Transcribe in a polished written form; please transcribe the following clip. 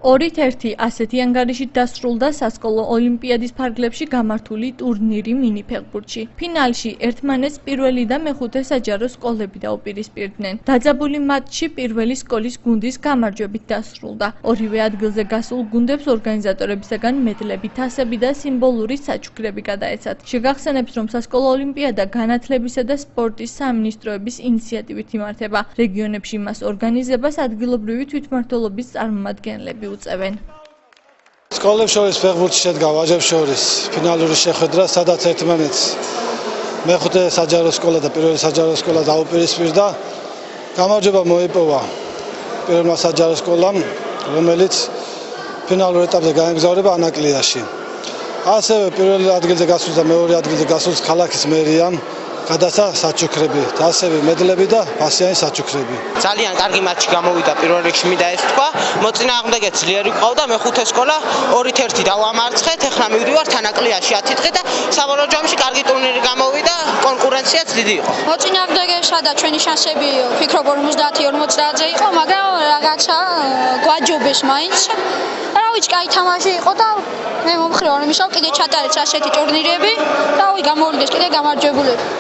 2-1 ასეთი ანგარიშით დასრულდა სასკოლო ოლიმპიადის ფარგლებში გამართული ტურნირი მინიფეხბურთში. ფინალში ერთმანეთს პირველი და მეხუთე საჯარო სკოლები დაუპირისპირდნენ. დაძაბული მატჩი პირველი სკოლის გუნდის გამარჯვებით დასრულდა. ორივე ადგილზე გასულ გუნდებს ორგანიზატორებისაგან მედლები, თასები და სიმბოლური საჩუქრები გადაეცათ. შეგახსენებთ, რომ სასკოლო ოლიმპიადა განათლებისა და სპორტის სამინისტროების ინიციატივით იმართება. რეგიონებში მას ორგანიზებას ადგილობრივი თვითმმართველობის წარმომადგენლები უწევენ. სკოლებს შორის ფეხბურთში შედგა ვაჟებს შორის ფინალური შეხვედრა, სადაც ერთმანეთს მეხუთე საჯარო სკოლა და პირველი საჯარო სკოლა დაუპირისპირდა. გამარჯვება მოიპოვა პირველმა საჯარო სკოლამ, რომელიც ფინალურ ეტაპზე გაემგზავრება ანაკლიაში. ასევე პირველ ადგილზე გასულს და მეორე ადგილზე გასულს ქალაქის მერიამ გადასცა საჩუქრები, ასევე მედლები და ფასიანი საჩუქრები. ძალიან კარგი მატჩი გამოვიდა პირველ რიგში, მინდა ეს თქვა. მოწინააღმდეგე ძლიერი ყავდა, მეხუთე სკოლა 2-1 დავამარცხეთ. ეხლა მივდივართ ანაკლიაში 10 დღე და საბოლოო ჯამში კარგი ტურნირი გამოვიდა, კონკურენციაც დიდი იყო. მოწინააღმდეგეშა და ჩვენი შანსები ვფიქრობ 50-40-ზე იყო, მაგრამ რაღაცა გვაჯობეს მაინც. რავი, კაი თამაში იყო და მე მომხრე რომ ისევ კიდე ჩატარეთ ასეთი ტურნირები. რავი, გამოვიდეს კიდე გამარჯვებულები.